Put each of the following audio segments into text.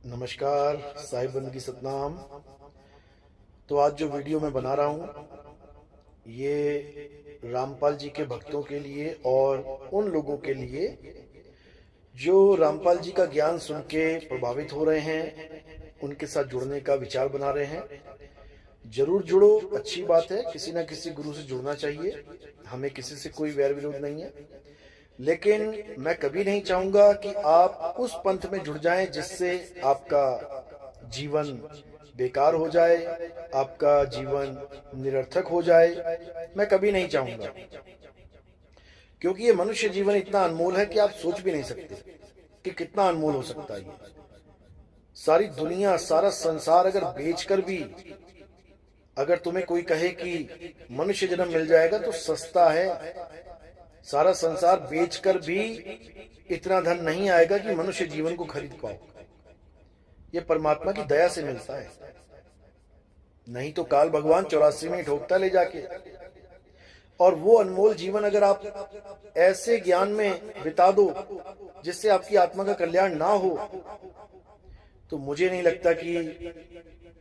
नमस्कार, साहिब बंदगी सतनाम। तो आज जो वीडियो मैं बना रहा हूँ ये रामपाल जी के भक्तों के लिए और उन लोगों के लिए जो रामपाल जी का ज्ञान सुन के प्रभावित हो रहे हैं, उनके साथ जुड़ने का विचार बना रहे हैं। जरूर जुड़ो, अच्छी बात है। किसी ना किसी गुरु से जुड़ना चाहिए, हमें किसी से कोई वैर विरोध नहीं है। लेकिन मैं कभी नहीं चाहूंगा कि आप उस पंथ में जुड़ जाएं जिससे आपका जीवन बेकार हो जाए, आपका जीवन निरर्थक हो जाए। मैं कभी नहीं चाहूंगा, क्योंकि ये मनुष्य जीवन इतना अनमोल है कि आप सोच भी नहीं सकते कि कितना अनमोल हो सकता है। ये सारी दुनिया, सारा संसार अगर बेचकर भी अगर तुम्हें कोई कहे कि मनुष्य जन्म मिल जाएगा तो सस्ता है। सारा संसार बेचकर भी इतना धन नहीं आएगा कि मनुष्य जीवन को खरीद पाओ। ये परमात्मा की दया से मिलता है, नहीं तो काल भगवान 84 में ठोकता ले जाके। और वो अनमोल जीवन अगर आप ऐसे ज्ञान में बिता दो जिससे आपकी आत्मा का कल्याण ना हो, तो मुझे नहीं लगता कि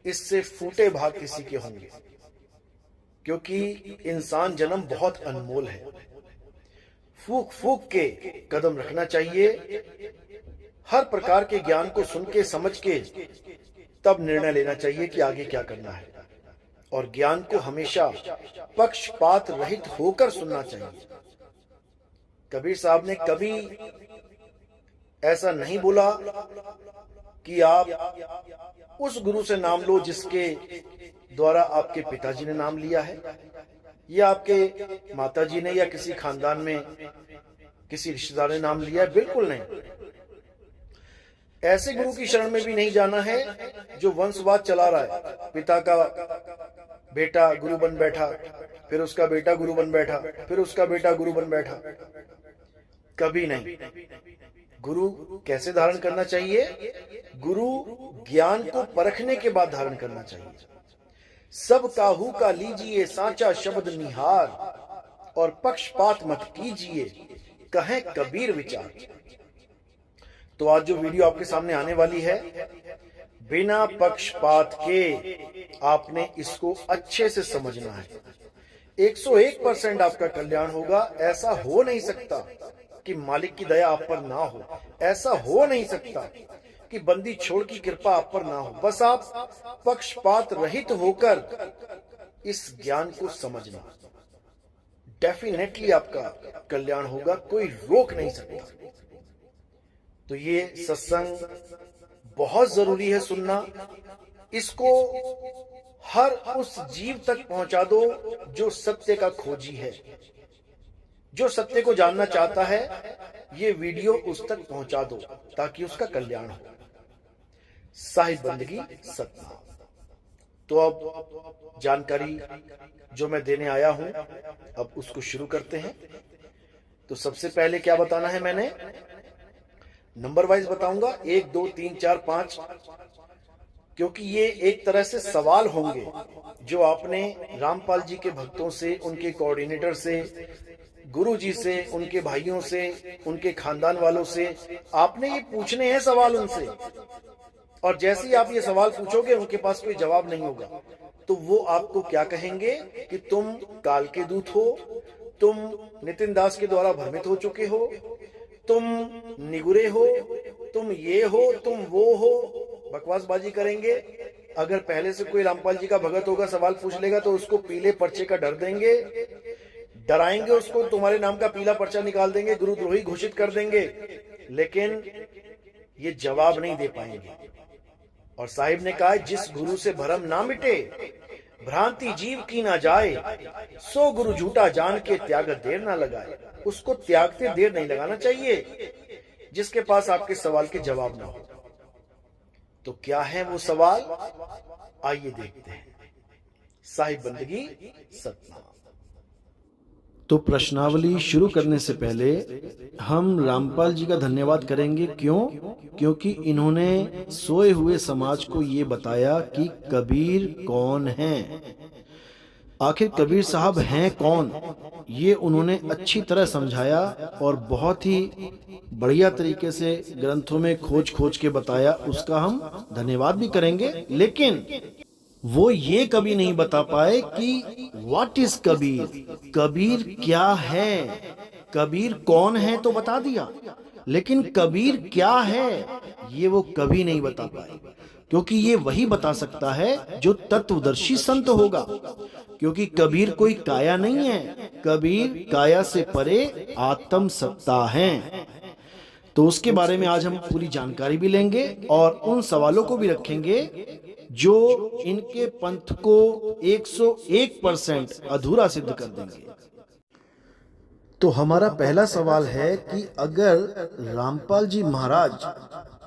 इससे फूटे भाग किसी के होंगे, क्योंकि इंसान जन्म बहुत अनमोल है। फूक फूक के कदम रखना चाहिए, हर प्रकार के ज्ञान को सुन के समझ के तब निर्णय लेना चाहिए कि आगे क्या करना है। और ज्ञान को हमेशा पक्षपात रहित होकर सुनना चाहिए। कबीर साहब ने कभी ऐसा नहीं बोला कि आप उस गुरु से नाम लो जिसके द्वारा आपके पिताजी ने नाम लिया है, या आपके माताजी ने, या किसी खानदान में किसी रिश्तेदार ने नाम लिया है। बिल्कुल नहीं। ऐसे गुरु की शरण में भी नहीं जाना है जो वंशवाद चला रहा है। पिता का बेटा गुरु बन बैठा, फिर उसका बेटा गुरु बन बैठा, फिर उसका बेटा गुरु बन बैठा। कभी नहीं। गुरु कैसे धारण करना चाहिए? गुरु ज्ञान को परखने के बाद धारण करना चाहिए। सब काहू का लीजिए साचा शब्द निहार, और पक्षपात मत कीजिए कहें कबीर विचार। तो आज जो वीडियो आपके सामने आने वाली है, बिना पक्षपात के आपने इसको अच्छे से समझना है। 101% आपका कल्याण होगा। ऐसा हो नहीं सकता कि मालिक की दया आप पर ना हो। ऐसा हो नहीं सकता कि बंदी छोड़ की कृपा आप पर ना हो। बस आप पक्षपात रहित होकर इस ज्ञान को समझना, डेफिनेटली आपका कल्याण होगा, कोई रोक नहीं सकता। तो ये सत्संग बहुत जरूरी है सुनना। इसको हर उस जीव तक पहुंचा दो जो सत्य का खोजी है, जो सत्य को जानना चाहता है। ये वीडियो उस तक पहुंचा दो ताकि उसका कल्याण हो। साहिब बंदगी सतनाम। तो अब जानकारी जो मैं देने आया हूं, अब उसको शुरू करते हैं। तो सबसे पहले क्या बताना है, मैंने नंबर वाइज बताऊंगा, 1 2 3 4 5, क्योंकि ये एक तरह से सवाल होंगे जो आपने रामपाल जी के भक्तों से, उनके कोऑर्डिनेटर से, गुरु जी से, उनके भाइयों से, उनके खानदान वालों से आपने ये पूछने हैं सवाल उनसे। और जैसे ही आप ये सवाल पूछोगे, उनके पास कोई जवाब नहीं होगा, तो वो आपको क्या कहेंगे कि तुम काल के दूत हो, तुम नितिन दास के द्वारा भ्रमित हो चुके हो, तुम निगुरे हो, तुम ये हो, तुम वो हो। बकवासबाजी करेंगे। अगर पहले से कोई रामपाल जी का भगत होगा, सवाल पूछ लेगा, तो उसको पीले पर्चे का डर देंगे, डराएंगे उसको, तुम्हारे नाम का पीला पर्चा निकाल देंगे, गुरुद्रोही घोषित कर देंगे, लेकिन ये जवाब नहीं दे पाएंगे। और साहिब ने कहा, जिस गुरु से भरम ना मिटे, भ्रांति जीव की ना जाए, सो गुरु झूठा जान के त्याग देर ना लगाए। उसको त्यागते देर नहीं लगाना चाहिए जिसके पास आपके सवाल के जवाब ना हो। तो क्या है वो सवाल, आइए देखते हैं। साहिब बंदगी सतनाम। तो प्रश्नावली शुरू करने से पहले हम रामपाल जी का धन्यवाद करेंगे। क्यों? क्योंकि इन्होंने सोए हुए समाज को ये बताया कि कबीर कौन है। आखिर कबीर साहब हैं कौन? ये उन्होंने अच्छी तरह समझाया और बहुत ही बढ़िया तरीके से ग्रंथों में खोज खोज के बताया, उसका हम धन्यवाद भी करेंगे। लेकिन वो ये कभी नहीं बता पाए कि व्हाट इज कबीर, कबीर क्या है, कबीर कौन है तो बता दिया, लेकिन कबीर क्या है ये वो कभी नहीं बता पाए, क्योंकि ये वही बता सकता है जो तत्वदर्शी संत होगा। क्योंकि कबीर कोई काया नहीं है, कबीर काया से परे आत्म सत्ता है। तो उसके बारे में आज हम पूरी जानकारी भी लेंगे और उन सवालों को भी रखेंगे जो इनके पंथ को 101% अधूरा सिद्ध कर देंगे। तो हमारा पहला सवाल है कि अगर रामपाल जी महाराज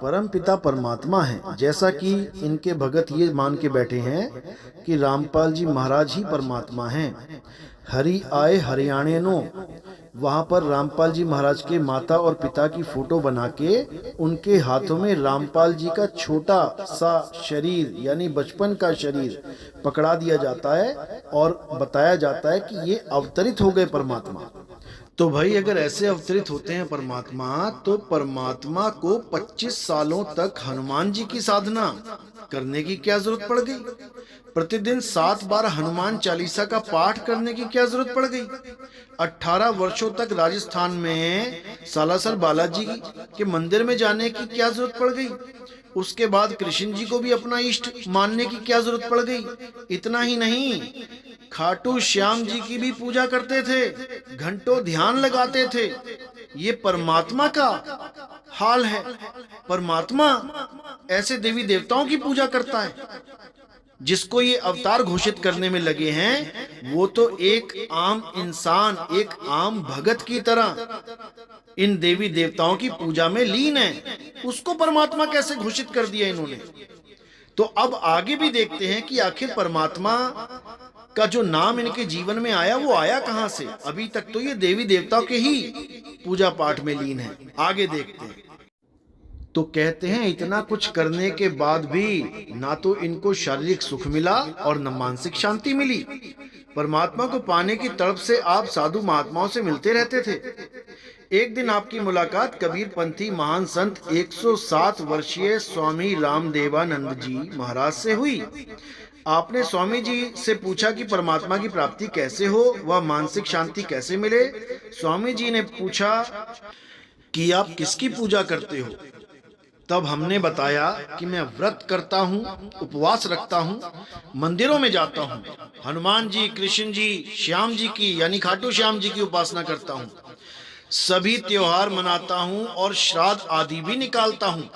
परम पिता परमात्मा हैं, जैसा कि इनके भगत ये मान के बैठे हैं कि रामपाल जी महाराज ही परमात्मा हैं, हरि आए हरियाणे नो, वहां पर रामपाल जी महाराज के माता और पिता की फोटो बना के उनके हाथों में रामपाल जी का छोटा सा शरीर यानी बचपन का शरीर पकड़ा दिया जाता है और बताया जाता है कि ये अवतरित हो गए परमात्मा। तो भाई अगर ऐसे अवतरित होते हैं परमात्मा, तो परमात्मा को 25 सालों तक हनुमान जी की साधना करने की क्या जरूरत पड़ गई? प्रतिदिन 7 बार हनुमान चालीसा का पाठ करने की क्या जरूरत पड़ गई? 18 वर्षों तक राजस्थान में सालासर बालाजी के मंदिर में जाने की क्या जरूरत पड़ गई? उसके बाद कृष्ण जी को भी अपना इष्ट मानने की क्या जरूरत पड़ गई? इतना ही नहीं, खाटू श्याम जी की भी पूजा करते थे, घंटों ध्यान लगाते थे। ये परमात्मा का हाल है। परमात्मा ऐसे देवी देवताओं की पूजा करता है। जिसको ये अवतार घोषित करने में लगे हैं वो तो एक आम इंसान, एक आम भगत की तरह इन देवी देवताओं की पूजा में लीन है। उसको परमात्मा कैसे घोषित कर दिया इन्होंने? तो अब आगे भी देखते हैं कि आखिर परमात्मा का जो नाम इनके जीवन में आया वो आया कहां से। अभी तक तो ये देवी देवताओं के ही पूजा पाठ में लीन है। आगे देखते हैं। तो कहते हैं इतना कुछ करने के बाद भी ना तो इनको शारीरिक सुख मिला और न मानसिक शांति मिली। परमात्मा को पाने की तड़प से आप साधु महात्माओं से मिलते रहते थे। एक दिन आपकी मुलाकात कबीर पंथी महान संत 107 वर्षीय स्वामी रामदेवानंद जी महाराज से हुई। आपने स्वामी जी से पूछा कि परमात्मा की प्राप्ति कैसे हो, वह मानसिक शांति कैसे मिले। स्वामी जी ने पूछा कि आप किसकी पूजा करते हो? तब हमने बताया कि मैं व्रत करता हूँ, उपवास रखता हूँ, मंदिरों में जाता हूँ, हनुमान जी, कृष्ण जी, श्याम जी की यानी खाटू श्याम जी की उपासना करता हूँ, सभी त्योहार मनाता हूँ और श्राद्ध आदि भी निकालता हूँ।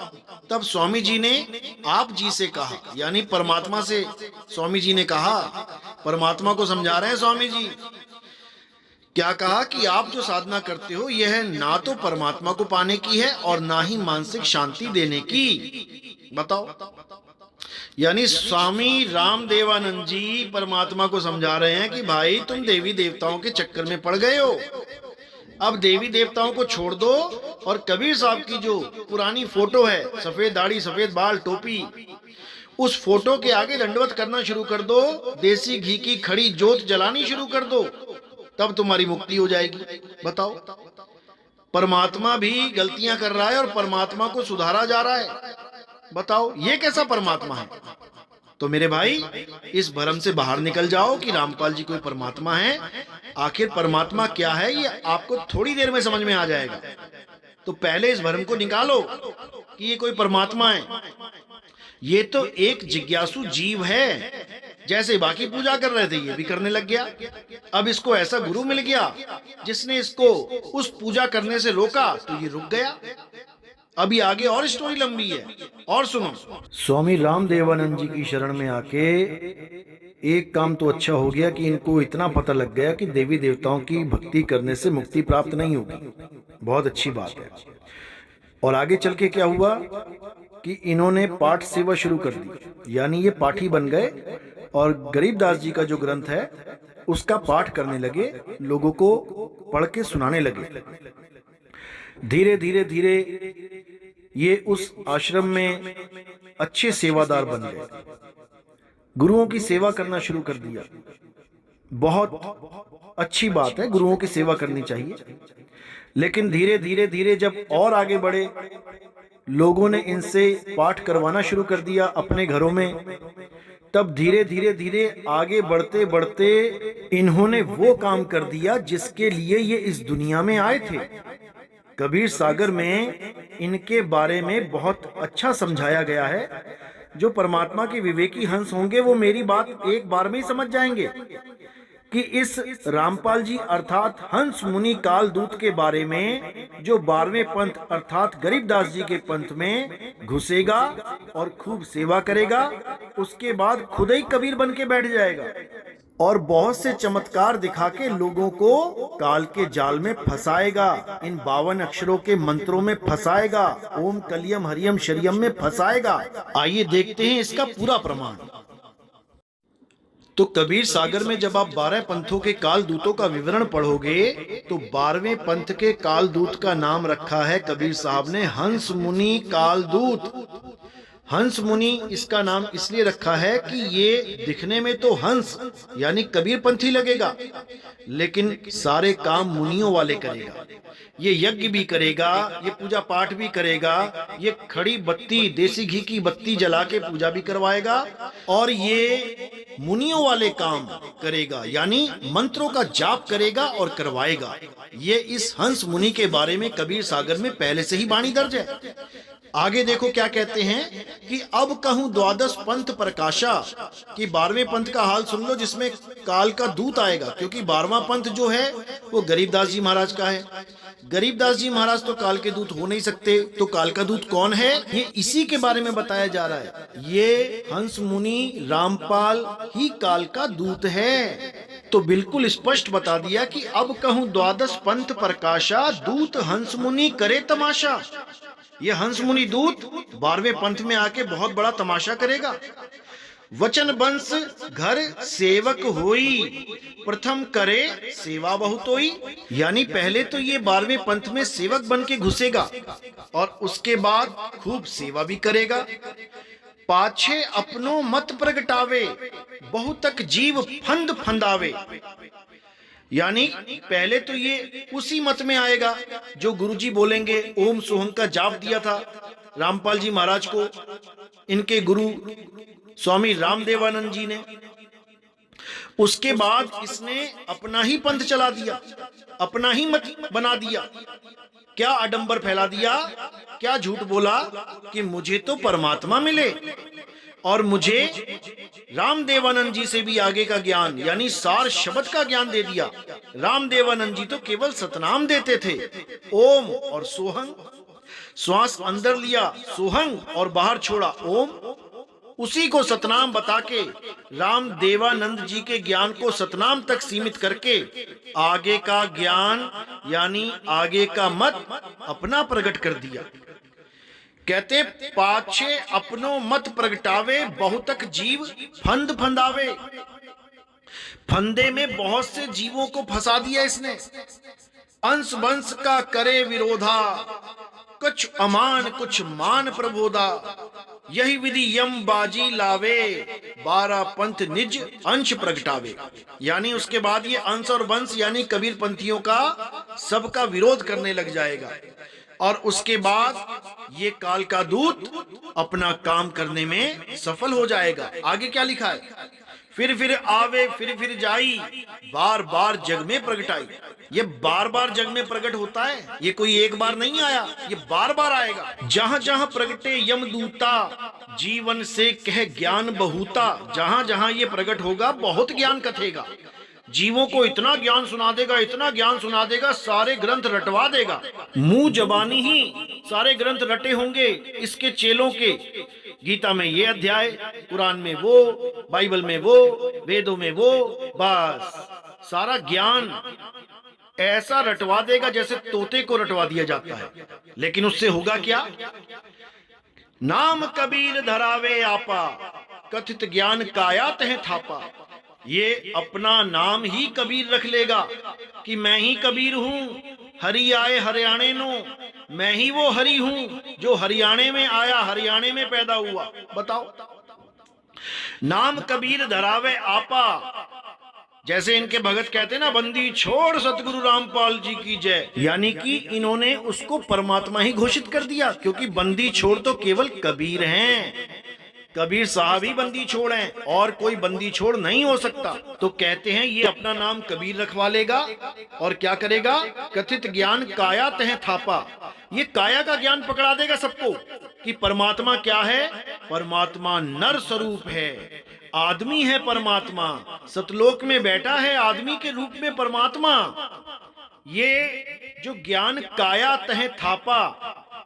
तब स्वामी जी ने आप जी से कहा, यानी परमात्मा से स्वामी जी ने कहा, परमात्मा को समझा रहे हैं स्वामी जी, क्या कहा कि आप जो साधना करते हो यह ना तो परमात्मा को पाने की है और ना ही मानसिक शांति देने की। बताओ, यानी स्वामी रामदेवानंद जी परमात्मा को समझा रहे हैं कि भाई तुम देवी देवताओं के चक्कर में पड़ गए हो, अब देवी देवताओं को छोड़ दो और कबीर साहब की जो पुरानी फोटो है, सफेद दाढ़ी, सफेद बाल, टोपी, उस फोटो के आगे दंडवत करना शुरू कर दो, देसी घी की खड़ी जोत जलानी शुरू कर दो, तब तुम्हारी मुक्ति हो जाएगी। बताओ, परमात्मा भी गलतियां कर रहा है और परमात्मा को सुधारा जा रहा है। बताओ ये कैसा परमात्मा है? तो मेरे भाई इस भ्रम से बाहर निकल जाओ कि रामपाल जी कोई परमात्मा है। आखिर परमात्मा क्या है ये आपको थोड़ी देर में समझ में आ जाएगा। तो पहले इस भ्रम को निकालो कि ये कोई परमात्मा है। ये तो एक जिज्ञासु जीव है, जैसे बाकी पूजा कर रहे थे ये भी करने लग गया। अब इसको ऐसा गुरु मिल गया जिसने इसको उस पूजा करने से रोका तो ये रुक गया। अभी आगे और स्टोरी लंबी है और सुनो। स्वामी रामदेवानंद जी की शरण में आके एक काम तो अच्छा हो गया कि इनको इतना पता लग गया कि देवी देवताओं की भक्ति करने से मुक्ति प्राप्त नहीं होगी। बहुत अच्छी बात है। और आगे चल के क्या हुआ कि इन्होंने पाठ सेवा शुरू कर दी, यानी ये पाठी बन गए और गरीबदास जी का जो ग्रंथ है उसका पाठ करने लगे, लोगों को पढ़ के सुनाने लगे। धीरे धीरे धीरे ये उस आश्रम में अच्छे सेवादार बन गए, गुरुओं की सेवा करना शुरू कर दिया। बहुत अच्छी बात है, गुरुओं की सेवा करनी चाहिए। लेकिन धीरे धीरे धीरे जब और आगे बढ़े, लोगों ने इनसे पाठ करवाना शुरू कर दिया अपने घरों में, तब धीरे धीरे धीरे आगे बढ़ते बढ़ते इन्होंने वो काम कर दिया जिसके लिए ये इस दुनिया में आए थे। कबीर सागर में इनके बारे में बहुत अच्छा समझाया गया है। जो परमात्मा के विवेकी हंस होंगे वो मेरी बात एक बार में ही समझ जाएंगे कि इस रामपाल जी अर्थात हंस मुनि काल दूत के बारे में जो 12वें पंथ अर्थात गरीबदास जी के पंथ में घुसेगा और खूब सेवा करेगा, उसके बाद खुद ही कबीर बन के बैठ जाएगा और बहुत से चमत्कार दिखा के लोगों को काल के जाल में फंसाएगा, इन 52 अक्षरों के मंत्रों में फंसाएगा, ओम कलियम हरियम शरियम में फंसाएगा। आइए देखते हैं इसका पूरा प्रमाण। तो कबीर सागर में जब आप 12 पंथों के काल दूतों का विवरण पढ़ोगे तो 12वें पंथ के काल दूत का नाम रखा है कबीर साहब ने हंस मुनि काल दूत। हंस मुनि इसका नाम इसलिए रखा है कि ये दिखने में तो हंस यानी कबीर पंथी लगेगा, लेकिन सारे काम मुनियों वाले करेगा। ये यज्ञ भी करेगा, ये पूजा पाठ भी करेगा, ये खड़ी बत्ती देसी घी की बत्ती जला के पूजा भी करवाएगा और ये मुनियों वाले काम करेगा यानी मंत्रों का जाप करेगा और करवाएगा। ये इस हंस मुनि के बारे में कबीर सागर में पहले से ही वाणी दर्ज है। आगे देखो क्या कहते हैं कि अब कहूं द्वादश पंथ प्रकाशा, कि 12वें पंथ का हाल सुन लो जिसमें काल का दूत आएगा, क्योंकि 12वां पंथ जो है वो गरीबदास जी महाराज का है। गरीबदास जी महाराज तो काल के दूत हो नहीं सकते, तो काल का दूत कौन है ये इसी के बारे में बताया जा रहा है। ये हंस मुनि रामपाल ही काल का दूत है। तो बिल्कुल स्पष्ट बता दिया कि अब कहूं द्वादश पंथ प्रकाशा, दूत हंस मुनि करे तमाशा। ये हंस मुनि दूत 12वें पंथ में आके बहुत बड़ा तमाशा करेगा। वचन वंश घर सेवक होई, प्रथम करे सेवा बहुतोई, यानी पहले तो ये 12वें पंथ में सेवक बन के घुसेगा और उसके बाद खूब सेवा भी करेगा। पाछे अपनो मत प्रगटावे, बहुतक जीव फंद फंदावे, यानी पहले तो ये उसी मत में आएगा जो गुरुजी बोलेंगे। ओम सोहम का जाप दिया था रामपाल जी महाराज को इनके गुरु स्वामी रामदेवानंद जी ने। उसके बाद इसने अपना ही पंथ चला दिया, अपना ही मत बना दिया। क्या आडंबर फैला दिया, क्या झूठ बोला कि मुझे तो परमात्मा मिले और मुझे रामदेवानंद जी से भी आगे का ज्ञान यानी सार शब्द का ज्ञान दे दिया। रामदेवानंद जी तो केवल सतनाम देते थे, ओम और सोहंग। श्वास अंदर लिया सोहंग और बाहर छोड़ा ओम, उसी को सतनाम बता के रामदेवानंद जी के ज्ञान को सतनाम तक सीमित करके आगे का ज्ञान यानी आगे का मत अपना प्रकट कर दिया। कहते पाछे अपनो मत प्रगटावे, बहुतक जीव फंद फंदावे। फंदे में बहुत से जीवों को फंसा दिया इसने। अंश वंश का करे विरोधा, कुछ अमान कुछ मान प्रबोधा। यही विधि यम बाजी लावे, 12 पंथ निज अंश प्रगटावे। यानी उसके बाद ये अंश और वंश यानी कबीर पंथियों का सबका विरोध करने लग जाएगा और उसके बाद ये काल का दूत अपना काम करने में सफल हो जाएगा। आगे क्या लिखा है, फिर आवे फिर जाई, बार बार जग में प्रगटाई। ये बार बार जग में प्रकट होता है, ये कोई एक बार नहीं आया, ये बार बार आएगा। जहां जहां प्रगटे यमदूता, जीवन से कह ज्ञान बहुता। जहां जहां ये प्रकट होगा बहुत ज्ञान कथेगा, जीवों को इतना ज्ञान सुना देगा, इतना ज्ञान सुना देगा, सारे ग्रंथ रटवा देगा। मुंह जबानी ही सारे ग्रंथ रटे होंगे इसके चेलों के। गीता में ये अध्याय, कुरान में वो, बाइबल में वो, वेदों में वो, बस सारा ज्ञान ऐसा रटवा देगा जैसे तोते को रटवा दिया जाता है। लेकिन उससे होगा क्या, नाम कबीर धरावे आपा, कथित ज्ञान काया तह थापा। ये अपना नाम ही कबीर रख लेगा कि मैं ही कबीर हूं, हरि आए हरियाणे नो, मैं ही वो हरि हूं जो हरियाणे में आया, हरियाणे में पैदा हुआ। बताओ, नाम कबीर धरावे आपा, जैसे इनके भगत कहते हैं ना, बंदी छोड़ सतगुरु रामपाल जी की जय, यानी कि इन्होंने उसको परमात्मा ही घोषित कर दिया, क्योंकि बंदी छोड़ तो केवल कबीर हैं, कबीर साहब ही बंदी छोड़ हैं, और कोई बंदी छोड़ नहीं हो सकता। तो कहते हैं ये अपना नाम कबीर रखवा लेगा और क्या करेगा, कथित ज्ञान काया तह थापा, ये काया का ज्ञान पकड़ा देगा सबको कि परमात्मा क्या है, परमात्मा नर स्वरूप है, आदमी है परमात्मा, सतलोक में बैठा है आदमी के रूप में परमात्मा। ये जो ज्ञान काया तह थापा,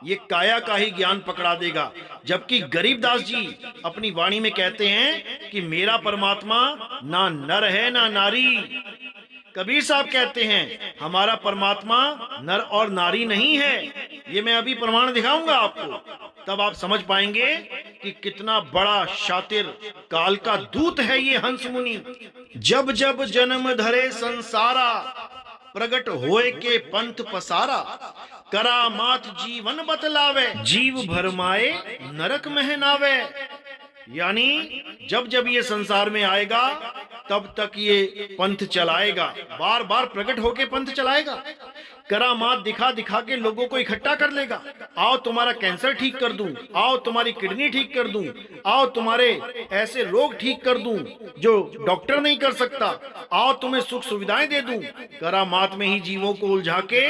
ये काया का ही ज्ञान पकड़ा देगा। जबकि गरीबदास जी अपनी वाणी में कहते हैं कि मेरा परमात्मा ना नर है ना नारी। कबीर साहब कहते हैं हमारा परमात्मा नर और नारी नहीं है। ये मैं अभी प्रमाण दिखाऊंगा आपको, तब आप समझ पाएंगे कि कितना बड़ा शातिर काल का दूत है ये हंस मुनि। जब जब जन्म धरे संसारा, प्रगट होए के पंथ पसारा, करामात जीवन बतलावे, जीव भरमाए नरक महनावे। यानी जब जब ये संसार में आएगा तब तक ये पंथ चलाएगा, बार बार प्रकट होके पंथ चलाएगा, करामात दिखा दिखा के लोगों को इकट्ठा कर लेगा। आओ तुम्हारा कैंसर ठीक कर दूं, आओ तुम्हारी किडनी ठीक कर दूं, आओ तुम्हारे ऐसे रोग ठीक कर दूं जो डॉक्टर नहीं कर सकता, आओ तुम्हें सुख सुविधाएं दे दूं। करामात में ही जीवों को उलझा के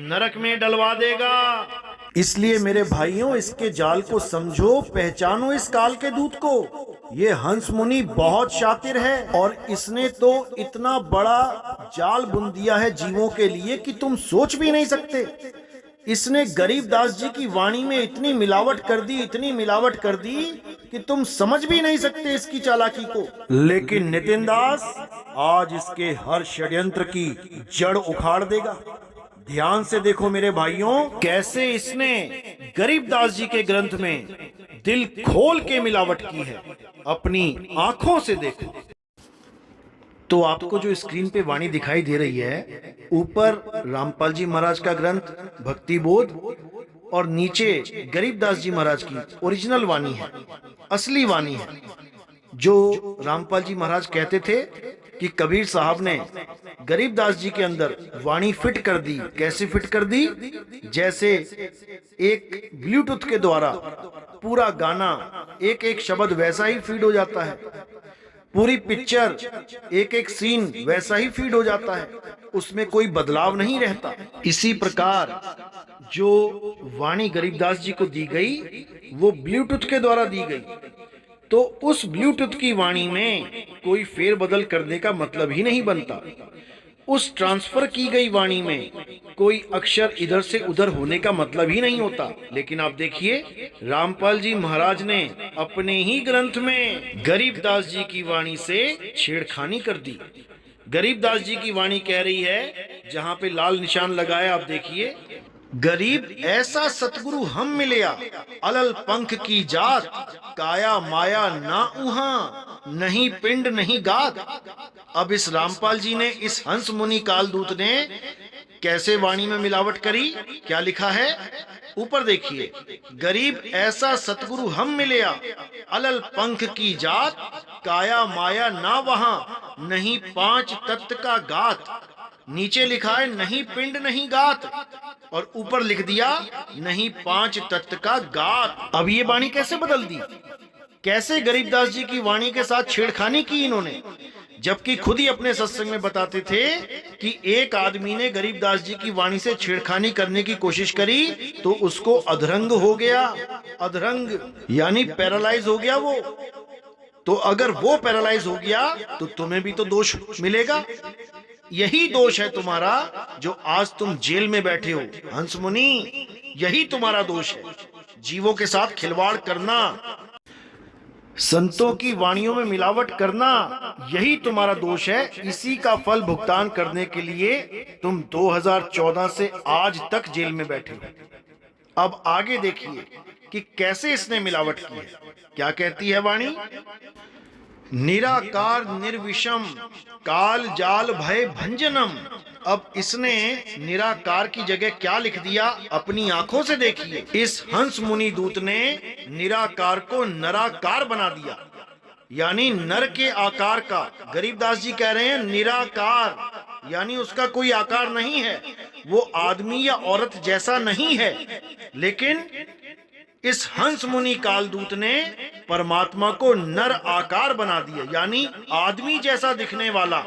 नरक में डलवा देगा। इसलिए मेरे भाइयों, इसके जाल को समझो, पहचानो इस काल के दूत को। ये हंस मुनि बहुत शातिर है और इसने तो इतना बड़ा जाल बुन दिया है जीवों के लिए कि तुम सोच भी नहीं सकते। इसने गरीबदास जी की वाणी में इतनी मिलावट कर दी, इतनी मिलावट कर दी कि तुम समझ भी नहीं सकते इसकी चालाकी को। लेकिन नितिन दास आज इसके हर षड्यंत्र की जड़ उखाड़ देगा। ध्यान से देखो मेरे भाइयों, कैसे इसने गरीबदास जी के ग्रंथ में दिल खोल के मिलावट की है, अपनी आंखों से देखो। तो आपको जो स्क्रीन पे वाणी दिखाई दे रही है, ऊपर रामपाल जी महाराज का ग्रंथ भक्ति बोध और नीचे गरीबदास जी महाराज की ओरिजिनल वाणी है, असली वाणी है। जो रामपाल जी महाराज कहते थे कि कबीर साहब ने गरीबदास जी के अंदर वाणी फिट कर दी। कैसे फिट कर दी? जैसे एक ब्लूटूथ के द्वारा पूरा गाना, एक एक शब्द वैसा ही फीड हो जाता है, पूरी पिक्चर, एक एक सीन वैसा ही फीड हो जाता है, उसमें कोई बदलाव नहीं रहता। इसी प्रकार जो वाणी गरीबदास जी को दी गई वो ब्लूटूथ के द्वारा दी गई, तो उस ब्लूटूथ की वाणी में कोई फेरबदल करने का मतलब ही नहीं बनता। उस ट्रांसफर की गई वाणी में कोई अक्षर इधर से उधर होने का मतलब ही नहीं होता। लेकिन आप देखिए, रामपाल जी महाराज ने अपने ही ग्रंथ में गरीबदास जी की वाणी से छेड़खानी कर दी। गरीबदास जी की वाणी कह रही है, जहां पे लाल निशान लगाया आप देखिए, गरीब ऐसा सतगुरु हम मिलया, अलल पंख की जात, काया माया ना उहा, नहीं पिंड नहीं गात। अब इस रामपाल जी ने, इस हंस मुनि कालदूत ने कैसे वाणी में मिलावट करी? क्या लिखा है ऊपर देखिए, गरीब ऐसा सतगुरु हम मिलया, अलल पंख की जात, काया माया ना वहां, नहीं पांच तत्व का गात। नीचे लिखा है नहीं पिंड नहीं गात, और ऊपर लिख दिया नहीं पांच तत्व का गात। अब ये वाणी कैसे बदल दी? कैसे गरीबदास जी की वाणी के साथ छेड़खानी की इन्होंने? जबकि खुद ही अपने सत्संग में बताते थे कि एक आदमी ने गरीबदास जी की वाणी से छेड़खानी करने की कोशिश करी तो उसको अधरंग हो गया। अधरंग यानी पैरालाइज हो गया वो। तो अगर वो पैरालाइज हो गया तो तुम्हें भी तो दोष मिलेगा। यही दोष है तुम्हारा जो आज तुम जेल में बैठे हो हंस मुनि, यही तुम्हारा दोष है। जीवों के साथ खिलवाड़ करना, संतों की वाणियों में मिलावट करना, यही तुम्हारा दोष है। इसी का फल भुगतान करने के लिए तुम 2014 से आज तक जेल में बैठे हो। अब आगे देखिए कि कैसे इसने मिलावट की है। क्या कहती है वाणी? निराकार निर्विषम काल जाल भय भंजनम। अब इसने निराकार की जगह क्या लिख दिया? अपनी आंखों से देखिए, इस हंस मुनि दूत ने निराकार को नराकार बना दिया। यानी नर के आकार का। गरीबदास जी कह रहे हैं निराकार, यानी उसका कोई आकार नहीं है, वो आदमी या औरत जैसा नहीं है। लेकिन इस हंस मुनि कालदूत ने परमात्मा को नर आकार बना दिया, यानी आदमी जैसा दिखने वाला।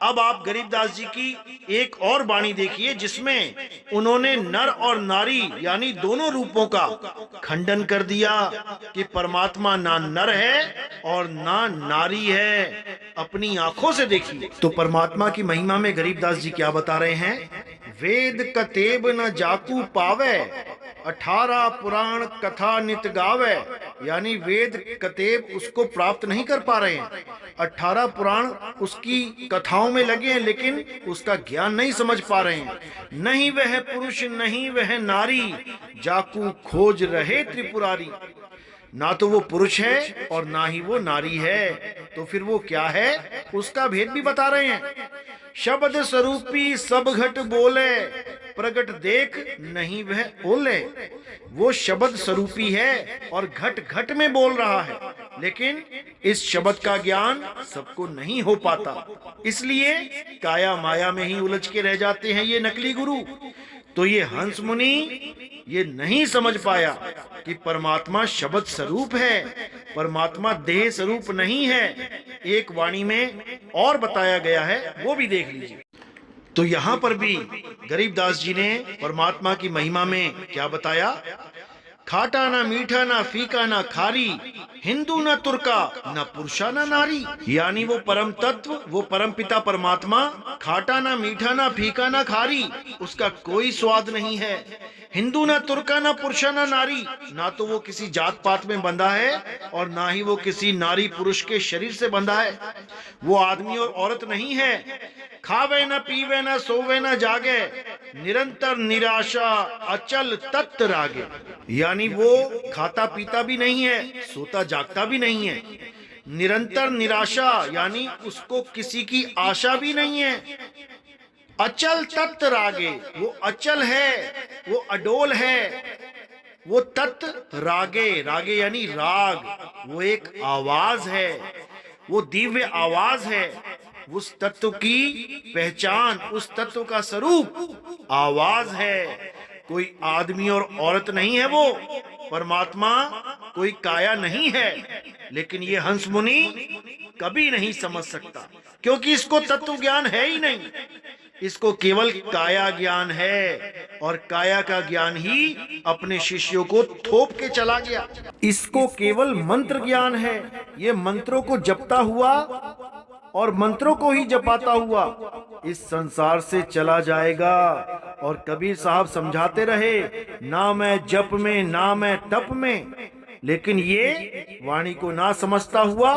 अब आप गरीबदास जी की एक और वाणी देखिए जिसमें उन्होंने नर और नारी यानी दोनों रूपों का खंडन कर दिया कि परमात्मा ना नर है और ना नारी है। अपनी आंखों से देखिए। तो परमात्मा की महिमा में गरीबदास जी क्या बता रहे हैं? वेद कतेब न जाकू पावे, 18 पुराण कथा नित गावे। यानी वेद कतेब उसको प्राप्त नहीं कर पा रहे हैं, 18 पुराण उसकी कथाओं में लगे हैं, लेकिन उसका ज्ञान नहीं समझ पा रहे हैं। नहीं वह पुरुष नहीं वह नारी, जाकू खोज रहे त्रिपुरारी। ना तो वो पुरुष है और ना ही वो नारी है, तो फिर वो क्या है उसका भेद भी बता रहे हैं। शब्द स्वरूपी सब घट बोले, प्रगट देख नहीं वह ओले। वो शब्द स्वरूपी है और घट घट में बोल रहा है, लेकिन इस शब्द का ज्ञान सबको नहीं हो पाता, इसलिए काया माया में ही उलझ के रह जाते हैं ये नकली गुरु। तो ये हंस मुनि ये नहीं समझ पाया कि परमात्मा शब्द स्वरूप है, परमात्मा देह स्वरूप नहीं है। एक वाणी में और बताया गया है, वो भी देख लीजिए। तो यहां पर भी गरीबदास जी ने परमात्मा की महिमा में क्या बताया? खाटा ना मीठा ना फीका ना खारी, हिंदू ना तुर्का ना पुरुषा ना नारी। यानी वो परम तत्व, वो परम पिता परमात्मा खाटा ना मीठा ना फीका ना खारी, उसका कोई स्वाद नहीं है। हिंदू ना तुर्का ना पुरुषा ना नारी, ना तो वो किसी जात पात में बंधा है और ना ही वो किसी नारी पुरुष के शरीर से बंधा है। वो आदमी और औरत नहीं है। खावे न पीवे न सोवे न जागे, निरंतर निराशा अचल तत्त रागे। यानी वो खाता पीता भी नहीं है, सोता जागता भी नहीं है। निरंतर निराशा यानी उसको किसी की आशा भी नहीं है। अचल तत्त रागे, वो अचल है, वो अडोल है। वो तत्त रागे, रागे यानी राग, वो एक आवाज है, वो दिव्य आवाज है। उस तत्व की पहचान, उस तत्व का स्वरूप आवाज है। कोई आदमी और औरत नहीं है वो, परमात्मा कोई काया नहीं है। लेकिन ये हंस मुनि कभी नहीं समझ सकता, क्योंकि इसको तत्व ज्ञान है ही नहीं। इसको केवल काया ज्ञान है और काया का ज्ञान ही अपने शिष्यों को थोप के चला गया। इसको केवल मंत्र ज्ञान है। ये मंत्रों को जपता हुआ और मंत्रों को ही जपाता हुआ इस संसार से चला जाएगा। और कबीर साहब समझाते रहे, ना मैं जप में ना मैं तप में, लेकिन ये वाणी को ना समझता हुआ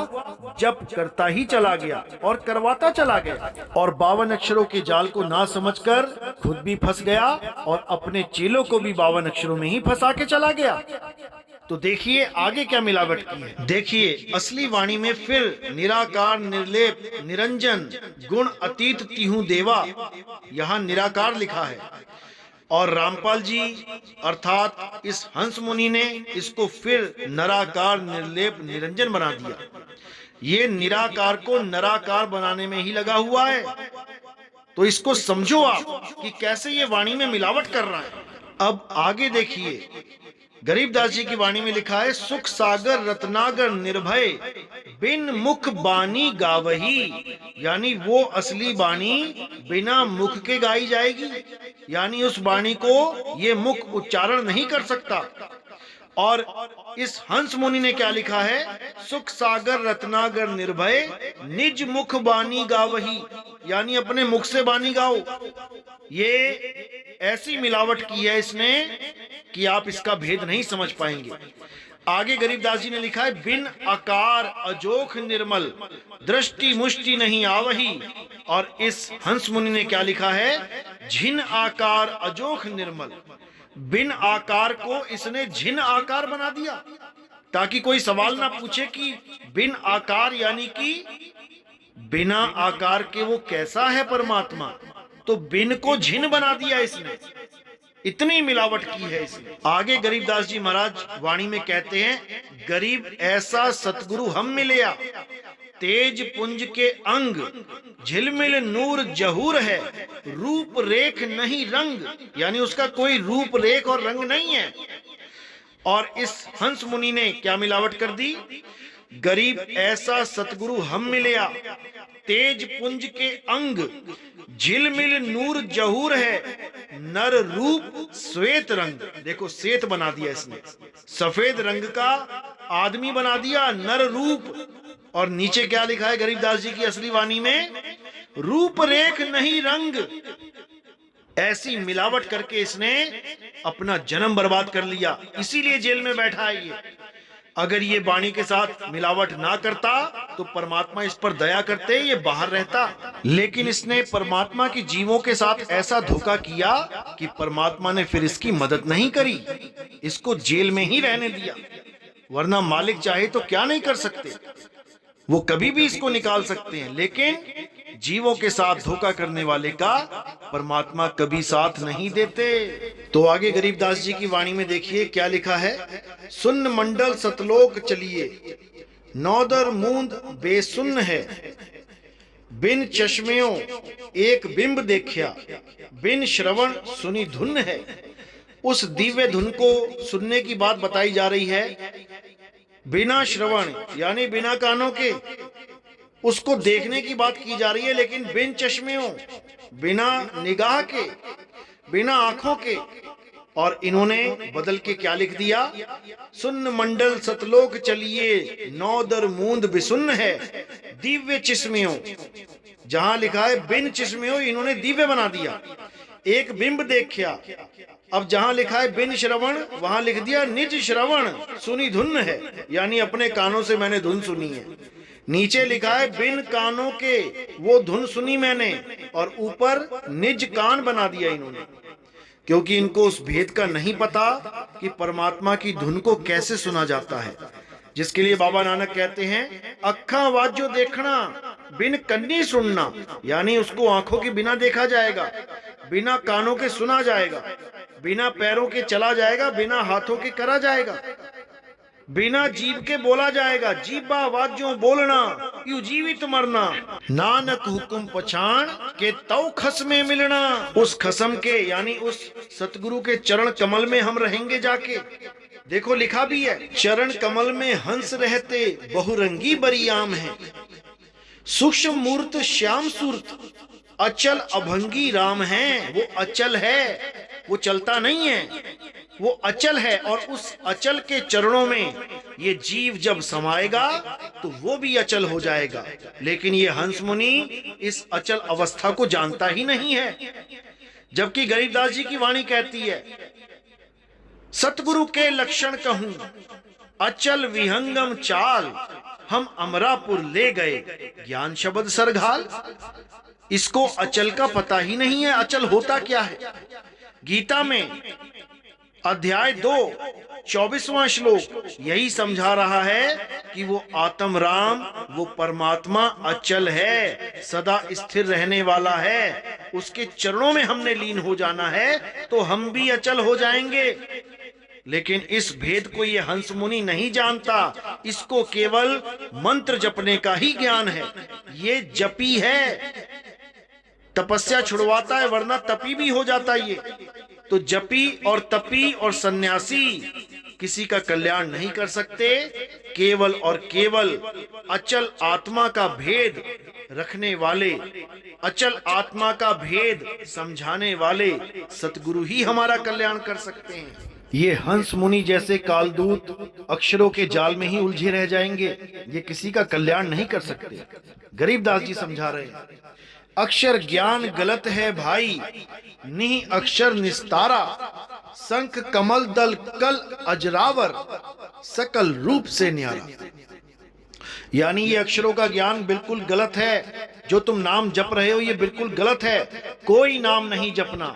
जप करता ही चला गया और करवाता चला गया, और 52 अक्षरों के जाल को ना समझकर खुद भी फंस गया और अपने चेलों को भी 52 अक्षरों में ही फंसा के चला गया। तो देखिए आगे क्या मिलावट की है। देखिए असली वाणी में फिर निराकार निर्लेप निरंजन गुण अतीत तिहु देवा, यहाँ निराकार लिखा है। और रामपाल जी अर्थात इस हंस मुनि ने इसको फिर नराकार निर्लेप निरंजन बना दिया। ये निराकार को नराकार बनाने में ही लगा हुआ है। तो इसको समझो आप कि कैसे ये वाणी में मिलावट कर रहा है। अब आगे देखिए, गरीबदास जी की वाणी में लिखा है, सुख सागर रत्नागर निर्भय, बिन मुख बानी गावही। यानी वो असली बाणी बिना मुख के गाई जाएगी, यानी उस बाणी को ये मुख उच्चारण नहीं कर सकता। और इस हंस मुनि ने क्या लिखा है, सुख सागर रत्नागर निर्भय, निज मुख बानी गावही। यानी अपने मुख से बानी गाओ। ये ऐसी मिलावट की है इसने कि आप इसका भेद नहीं समझ पाएंगे। आगे गरीबदास जी ने लिखा है, बिन आकार अजोख निर्मल, दृष्टि मुष्टि नहीं आवही। और इस हंस मुनि ने क्या लिखा है, झिन आकार अजोख निर्मल। बिन आकार को इसने झिन आकार बना दिया, ताकि कोई सवाल ना पूछे कि बिन आकार यानी कि बिना आकार के वो कैसा है परमात्मा। तो बिन को झिन बना दिया इसने। इतनी मिलावट की है इसने। आगे गरीबदास जी महाराज वाणी में कहते हैं, गरीब ऐसा सतगुरु हम मिलया, तेज पुंज के अंग, झिलमिल नूर जहूर है, रूप रेख नहीं रंग, यानी उसका कोई रूप रेख और रंग नहीं है। और इस हंस मुनि ने क्या मिलावट कर दी, गरीब ऐसा सतगुरु हम मिलया, तेज पुंज के अंग, झिलमिल नूर जहूर है, नर रूप श्वेत रंग। देखो श्वेत बना दिया इसने, सफेद रंग का आदमी बना दिया, नर रूप। और नीचे क्या लिखा है गरीबदास जी की असली वाणी में, रूप रेख नहीं रंग। ऐसी मिलावट करके इसने अपना जन्म बर्बाद कर लिया, इसीलिए जेल में बैठा है ये। अगर ये वाणी के साथ मिलावट ना करता तो परमात्मा इस पर दया करते, ये बाहर रहता। लेकिन इसने परमात्मा की जीवों के साथ ऐसा धोखा किया कि परमात्मा ने फिर इसकी मदद नहीं करी, इसको जेल में ही रहने दिया। वरना मालिक चाहे तो क्या नहीं कर सकते, वो कभी भी इसको निकाल सकते हैं। लेकिन जीवों के साथ धोखा करने वाले का परमात्मा कभी साथ नहीं देते। तो आगे गरीबदास जी की वाणी में देखिए क्या लिखा है, सुन्न मंडल सतलोक चलिए, नौदर मूंद बेसुन्न है, बिन चश्मेओं एक बिंब देखिया, बिन श्रवण सुनी धुन है। उस दिव्य धुन को सुनने की बात बताई जा रही है, बिना श्रवण यानी बिना कानों के, उसको देखने की बात की जा रही है, लेकिन बिन चश्मेओं, बिना निगाह के, बिना आंखों के। और इन्होंने बदल के क्या लिख दिया, सुन्न मंडल सतलोक चलिए, नौदर मूंद बिसुन्न है, दिव्य चिस्मियों। जहां लिखा है बिन चिस्मियों, इन्होंने दिव्य बना दिया, एक बिंब देखिया। अब जहां लिखा है बिन श्रवण, वहां लिख दिया निज श्रवण सुनी धुन है, यानी अपने कानों से मैंने धुन सुनी है। नीचे लिखा है बिन कानों के वो धुन सुनी मैंने, और ऊपर निज कान बना दिया इन्होंने, क्योंकि इनको उस भेद का नहीं पता कि परमात्मा की धुन को कैसे सुना जाता है। जिसके लिए बाबा नानक कहते हैं, अखा आवाजो देखना बिन कन्नी सुनना, यानी उसको आंखों के बिना देखा जाएगा, बिना कानों के सुना जाएगा, बिना पैरों के चला जाएगा, बिना हाथों के करा जाएगा, बिना जीव के बोला जाएगा, जीवा आवाजों बोलना यू जीवित मरना, नानक हुक्म पछाण के तौ खस में मिलना। उस खसम के यानी उस सतगुरु के चरण कमल में हम रहेंगे जाके। देखो लिखा भी है, चरण कमल में हंस रहते बहुरंगी बरियाम है, सूक्ष्म मूर्त श्याम सूरत अचल अभंगी राम है। वो अचल है, वो चलता नहीं है, वो अचल है। और उस अचल के चरणों में ये जीव जब समाएगा तो वो भी अचल हो जाएगा। लेकिन ये हंस मुनि इस अचल अवस्था को जानता ही नहीं है। जबकि गरीबदास जी की वाणी कहती है, सतगुरु के लक्षण कहूं अचल विहंगम चाल, हम अमरापुर ले गए ज्ञान शब्द सरघाल। इसको अचल का पता ही नहीं है, अचल होता क्या है। गीता में अध्याय 2 24वां श्लोक यही समझा रहा है कि वो आत्म राम, वो परमात्मा अचल है, सदा स्थिर रहने वाला है। उसके चरणों में हमने लीन हो जाना है तो हम भी अचल हो जाएंगे। लेकिन इस भेद को ये हंस मुनि नहीं जानता, इसको केवल मंत्र जपने का ही ज्ञान है। ये जपी है, तपस्या छुड़वाता है, वरना तपी भी हो जाता ये। तो जपी और तपी और सन्यासी किसी का कल्याण नहीं कर सकते। केवल और केवल अचल आत्मा का भेद रखने वाले, अचल आत्मा का भेद समझाने वाले सतगुरु ही हमारा कल्याण कर सकते हैं। ये हंस मुनि जैसे कालदूत अक्षरों के जाल में ही उलझे रह जाएंगे, ये किसी का कल्याण नहीं कर सकते। गरीबदास जी समझा रहे हैं, अक्षर ज्ञान गलत है भाई, निह अक्षर निस्तारा, शंख कमल दल कल अजरावर, सकल रूप से न्यारा। यानी ये अक्षरों का ज्ञान बिल्कुल गलत है। जो तुम नाम जप रहे हो ये बिल्कुल गलत है। कोई नाम नहीं जपना,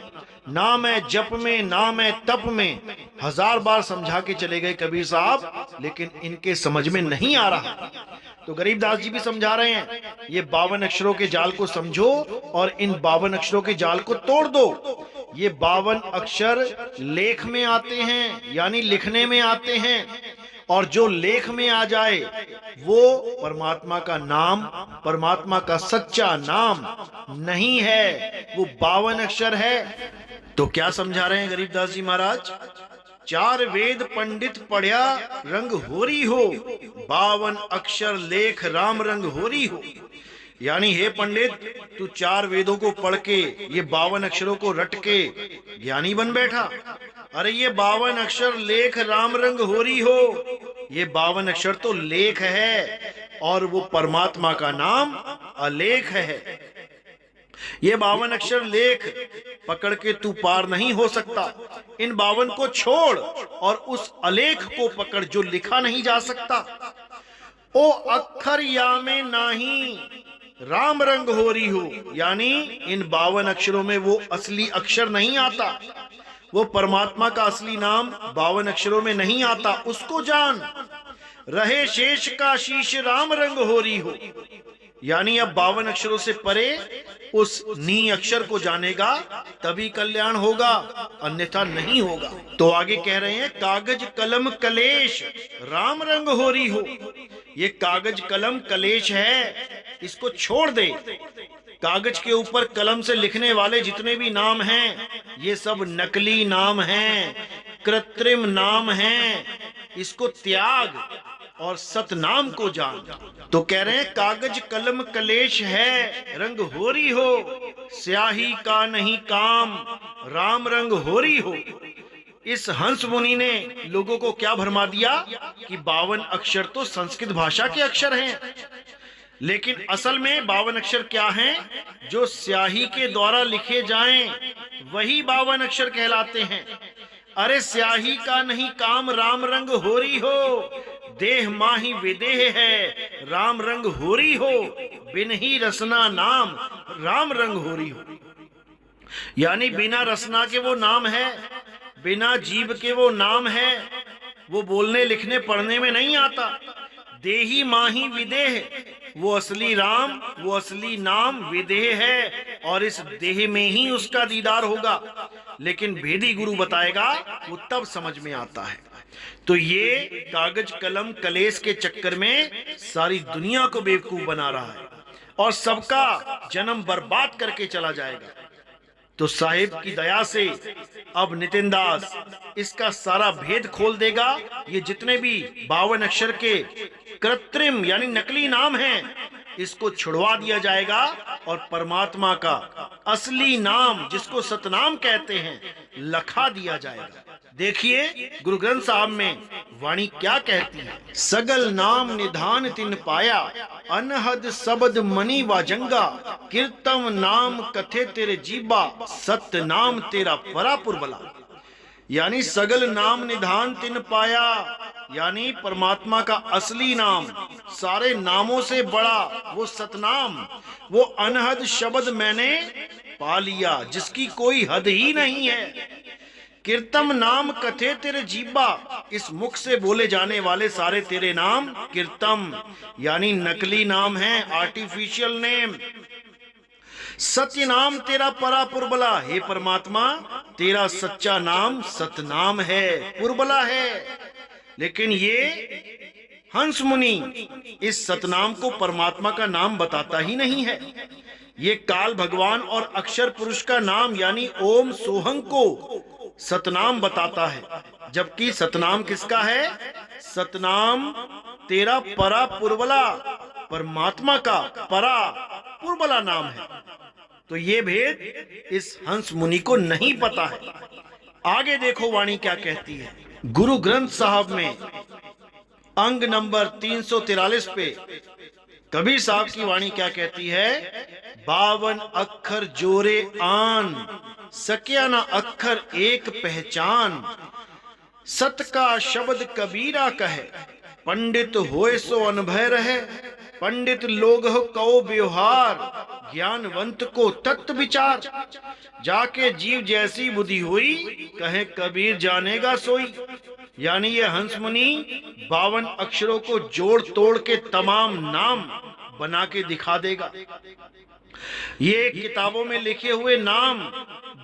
नाम है जप में, नाम है तप में। 1000 बार समझा के चले गए कबीर साहब, लेकिन इनके समझ में नहीं आ रहा। तो गरीबदास जी भी समझा रहे हैं, ये 52 अक्षरों के जाल को समझो और इन 52 अक्षरों के जाल को तोड़ दो। ये 52 अक्षर लेख में आते हैं, यानी लिखने में आते हैं। और जो लेख में आ जाए वो परमात्मा का नाम, परमात्मा का सच्चा नाम नहीं है, वो 52 अक्षर है। तो क्या समझा रहे हैं गरीबदास जी महाराज? 4 वेद पंडित पढ़या रंग होरी हो, 52 अक्षर लेख राम रंग होरी हो। यानी हे पंडित, तू 4 वेदों को पढ़ के ये 52 अक्षरों को रट के ज्ञानी बन बैठा। अरे ये 52 अक्षर लेख राम रंग होरी हो, ये 52 अक्षर तो लेख है और वो परमात्मा का नाम अलेख है। ये 52 अक्षर लेख पकड़ के तू पार नहीं हो सकता। इन 52 को छोड़ और उस अलेख को पकड़ जो लिखा नहीं जा सकता। ओ अक्षर या में नाही राम रंग होरी हो, यानी इन 52 अक्षरों में वो असली अक्षर नहीं आता, वो परमात्मा का असली नाम 52 अक्षरों में नहीं आता। उसको जान, रहे शेष का शीश राम रंग होरी हो। यानी अब 52 अक्षरों से परे उस नी अक्षर को जानेगा तभी कल्याण होगा, अन्यथा नहीं होगा। तो आगे कह रहे हैं कागज कलम कलेश राम रंग होरी हो। ये कागज कलम कलेश है, इसको छोड़ दे। कागज के ऊपर कलम से लिखने वाले जितने भी नाम हैं ये सब नकली नाम हैं, कृत्रिम नाम हैं। इसको त्याग और सतनाम को जान। तो कह रहे हैं कागज कलम कलेश है, रंग होरी हो, स्याही का नहीं काम राम रंग होरी हो। इस हंस मुनि ने लोगों को क्या भरमा दिया कि 52 अक्षर तो संस्कृत भाषा के अक्षर हैं, लेकिन असल में 52 अक्षर क्या हैं? जो स्याही के द्वारा लिखे जाएं वही 52 अक्षर कहलाते हैं। अरे स्याही का नहीं काम राम रंग होरी हो, देह माही विदेह है राम रंग होरी हो, बिन ही रसना नाम राम रंग होरी हो। यानी बिना रसना के वो नाम है, बिना जीव के वो नाम है, वो बोलने लिखने पढ़ने में नहीं आता। देही माही विदेह, वो असली राम, वो असली नाम विदेह है और इस देह में ही उसका दीदार होगा। लेकिन भेदी गुरु बताएगा वो तब समझ में आता है। तो ये कागज कलम कलेश के चक्कर में सारी दुनिया को बेवकूफ बना रहा है और सबका जन्म बर्बाद करके चला जाएगा। तो साहिब की दया से अब नितिन दास इसका सारा भेद खोल देगा। ये जितने भी 52 अक्षर के कृत्रिम यानी नकली नाम हैं इसको छुड़वा दिया जाएगा और परमात्मा का असली नाम जिसको सतनाम कहते हैं लखा दिया जाएगा। देखिए गुरु ग्रंथ साहब में वाणी क्या कहती है। सगल नाम निधान तिन पाया, अनहद शब्द मणि वाजंगा, कीर्तम नाम कथे तेरे जीबा, सत्य नाम तेरा परापुर बला। यानी सगल नाम निधान तिन पाया, यानी परमात्मा का असली नाम, सारे नामों से बड़ा वो सतनाम, वो अनहद शब्द मैंने पा लिया जिसकी कोई हद ही नहीं है। कीर्तम नाम कथे तेरे जीबा, इस मुख से बोले जाने वाले सारे तेरे नाम कीर्तम यानी नकली नाम है, आर्टिफिशियल नेम। सत्य नाम तेरा परापुरबला, हे परमात्मा तेरा सच्चा नाम सतनाम है, पुरबला है। लेकिन ये हंस मुनि इस सतनाम को परमात्मा का नाम बताता ही नहीं है। ये काल भगवान और अक्षर पुरुष का नाम यानी ओम सोहं को सतनाम बताता है, जबकि सतनाम किसका है? सतनाम तेरा परा पुरबला, परमात्मा का परा पुरबला नाम है। तो ये भेद इस हंस मुनि को नहीं पता है। आगे देखो वाणी क्या कहती है। गुरु ग्रंथ साहब में अंग नंबर 343 पे कबीर साहब की वाणी क्या कहती है। 52 अक्षर जोरे आन, सकिया ना अक्षर एक पहचान, सत का शब्द कबीरा कहे, पंडित होए सो अनभय रहे, पंडित लोग हो कहो व्यवहार, ज्ञानवंत को तत्व विचार, जाके जीव जैसी बुद्धि हुई, कहे कबीर जानेगा सोई। यानी ये हंस मुनि 52 अक्षरों को जोड़ तोड़ के तमाम नाम बना के दिखा देगा। ये किताबों में लिखे हुए नाम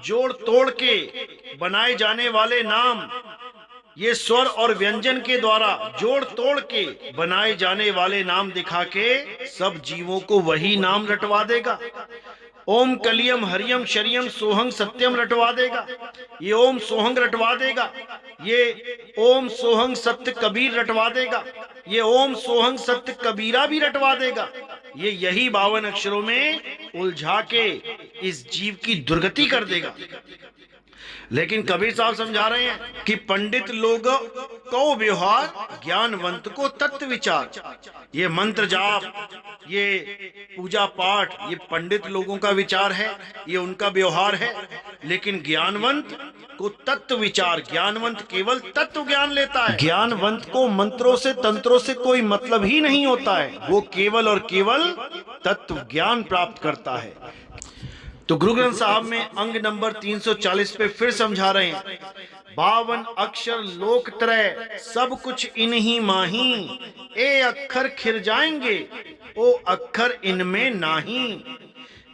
जोड़ तोड़ के बनाए जाने वाले नाम, ये स्वर और व्यंजन के द्वारा जोड़ तोड़ के बनाए जाने वाले नाम दिखा के सब जीवों को वही नाम रटवा देगा। ओम कलियम हरियम शरियम सोहंग सत्यम रटवा देगा, ये ओम सोहंग रटवा देगा, ये ओम सोहंग सत्य कबीर रटवा देगा, ये ओम सोहंग सत्य कबीरा भी रटवा देगा। ये यही 52 अक्षरों में उलझा के इस जीव की दुर्गति कर देगा। लेकिन कबीर साहब समझा रहे हैं कि पंडित लोग को व्यवहार, ज्ञानवंत को तत्व विचार। ये मंत्र जाप, ये पूजा पाठ, ये पंडित लोगों का विचार है, ये उनका व्यवहार है। लेकिन ज्ञानवंत को तत्व विचार, ज्ञानवंत केवल तत्व ज्ञान लेता है। ज्ञानवंत को मंत्रों से तंत्रों से कोई मतलब ही नहीं होता है, वो केवल और केवल तत्व ज्ञान प्राप्त करता है। तो गुरु ग्रंथ साहब में अंग नंबर 340 पे फिर समझा रहे हैं, 52 अक्षर लोक त्रय सब कुछ इन्हीं माही, ए अक्षर खिर जाएंगे ओ अक्षर इनमें नाही।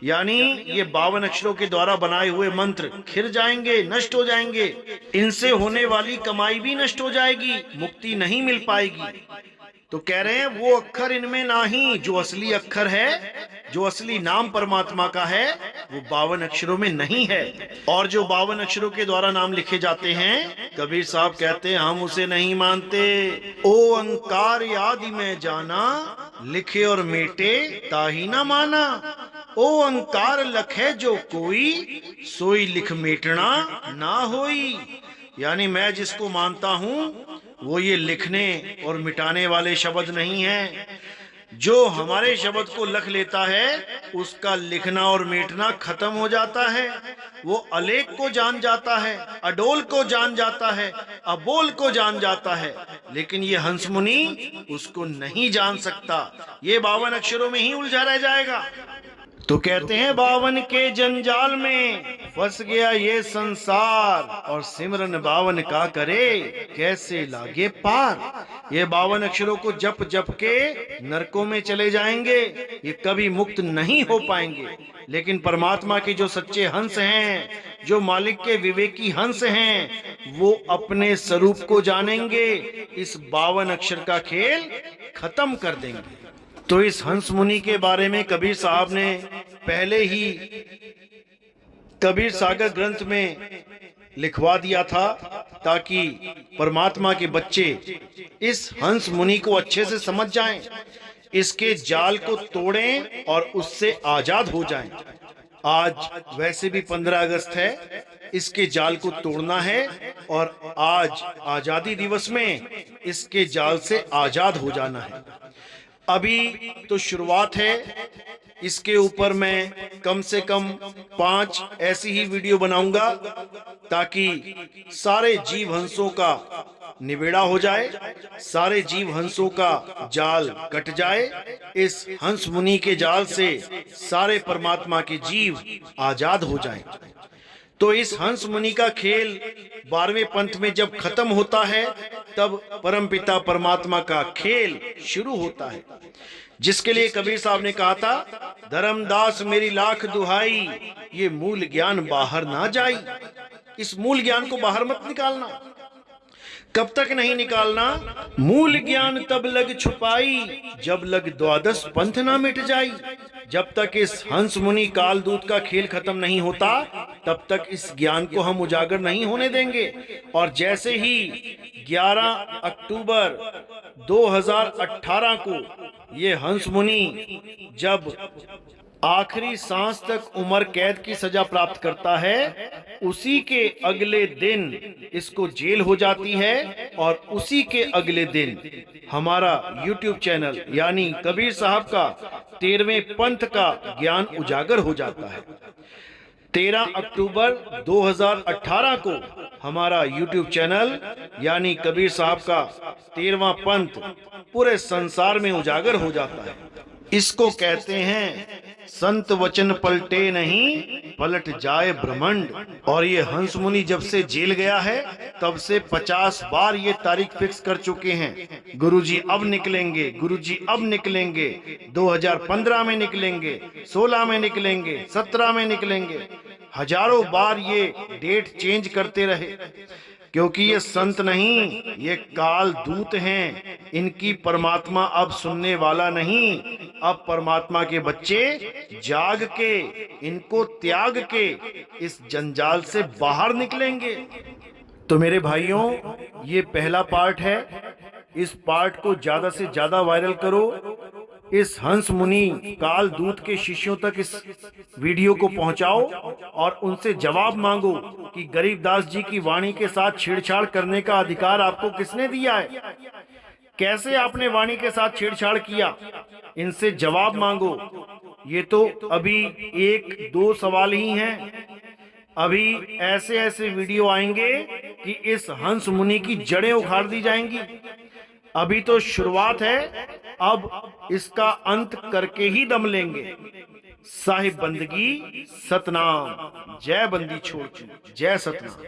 यानी ये 52 अक्षरों के द्वारा बनाए हुए मंत्र खिर जाएंगे, नष्ट हो जाएंगे, इनसे होने वाली कमाई भी नष्ट हो जाएगी, मुक्ति नहीं मिल पाएगी। तो कह रहे हैं वो अक्षर इनमें नाही, जो असली अक्षर है, जो असली नाम परमात्मा का है, वो 52 अक्षरों में नहीं है। और जो 52 अक्षरों के द्वारा नाम लिखे जाते हैं, कबीर साहब कहते हैं हम उसे नहीं मानते। ओ अंकार आदि में जाना, लिखे और मेटे ताही ना माना। ओ अंकार लखे जो कोई, सोई लिख मेटना ना होई। यानी मैं जिसको मानता हूँ वो ये लिखने और मिटाने वाले शब्द नहीं है। जो हमारे शब्द को लख लेता है उसका लिखना और मिटना खत्म हो जाता है। वो अलेख को जान जाता है, अडोल को जान जाता है, अबोल को जान जाता है, लेकिन ये हंस मुनि उसको नहीं जान सकता। ये 52 अक्षरों में ही उलझा रह जाएगा। तो कहते हैं 52 के जंजाल में फंस गया ये संसार, और सिमरन 52 का करे कैसे लागे पार। ये 52 अक्षरों को जप जप के नरकों में चले जाएंगे, ये कभी मुक्त नहीं हो पाएंगे। लेकिन परमात्मा के जो सच्चे हंस हैं, जो मालिक के विवेकी हंस हैं, वो अपने स्वरूप को जानेंगे, इस 52 अक्षर का खेल खत्म कर देंगे। तो इस हंस मुनि के बारे में कबीर साहब ने पहले ही कबीर सागर ग्रंथ में लिखवा दिया था, ताकि परमात्मा के बच्चे इस हंस मुनि को अच्छे से समझ जाएं, इसके जाल को तोड़ें और उससे आजाद हो जाएं। आज वैसे भी 15 अगस्त है, इसके जाल को तोड़ना है और आज आजादी दिवस में इसके जाल से आजाद हो जाना है। अभी तो शुरुआत है, इसके ऊपर मैं कम से कम 5 ऐसी ही वीडियो बनाऊंगा ताकि सारे जीव हंसों का निबेड़ा हो जाए, सारे जीव हंसों का जाल कट जाए। इस हंस मुनि के जाल से सारे परमात्मा के जीव आजाद हो जाएं। तो इस हंस मुनि का खेल 12वें पंथ में जब खत्म होता है, तब परमपिता परमात्मा का खेल शुरू होता है, जिसके लिए कबीर साहब ने कहा था, धर्मदास मेरी लाख दुहाई, ये मूल ज्ञान बाहर ना जाई। इस मूल ज्ञान को बाहर मत निकालना। कब तक नहीं निकालना? मूल ज्ञान तब लग छुपाई, जब लग 12 पंथ ना मिट जाई। जब तक इस हंस मुनि काल दूत का खेल खत्म नहीं होता, तब तक इस ज्ञान को हम उजागर नहीं होने देंगे। और जैसे ही 11 अक्टूबर 2018 को ये हंस मुनि जब आखिरी सांस तक उम्र कैद की सजा प्राप्त करता है, उसी के अगले दिन इसको जेल हो जाती है, और उसी के अगले दिन हमारा YouTube चैनल यानी कबीर साहब का 13वें पंथ का ज्ञान उजागर हो जाता है। 13 अक्टूबर 2018 को हमारा YouTube चैनल यानी कबीर साहब का 13वां पंथ पूरे संसार में उजागर हो जाता है। इसको कहते हैं संत वचन पलटे नहीं, पलट जाए ब्रह्मांड। और ये हंस मुनि जब से जेल गया है, तब से 50 बार ये तारीख फिक्स कर चुके हैं, गुरुजी अब निकलेंगे, गुरुजी अब निकलेंगे, 2015 में निकलेंगे, 16 में निकलेंगे, 17 में निकलेंगे। हजारों बार ये डेट चेंज करते रहे, क्योंकि ये संत नहीं, ये काल दूत हैं। इनकी परमात्मा अब सुनने वाला नहीं। अब परमात्मा के बच्चे जाग के, इनको त्याग के इस जंजाल से बाहर निकलेंगे। तो मेरे भाइयों, ये पहला पार्ट है। इस पार्ट को ज्यादा से ज्यादा वायरल करो। इस हंस मुनि काल दूत के शिष्यों तक इस वीडियो को पहुंचाओ और उनसे जवाब मांगो कि गरीबदास जी की वाणी के साथ छेड़छाड़ करने का अधिकार आपको किसने दिया है? कैसे आपने वाणी के साथ छेड़छाड़ किया? इनसे जवाब मांगो। ये तो अभी 1-2 सवाल ही हैं। अभी ऐसे ऐसे वीडियो आएंगे कि इस हंस मुनि की जड़ें उखाड़ दी जाएंगी। अभी तो शुरुआत है, अब इसका अंत करके ही दम लेंगे। साहिब बंदगी सतनाम। जय बंदी छोड़, जय सतनाम।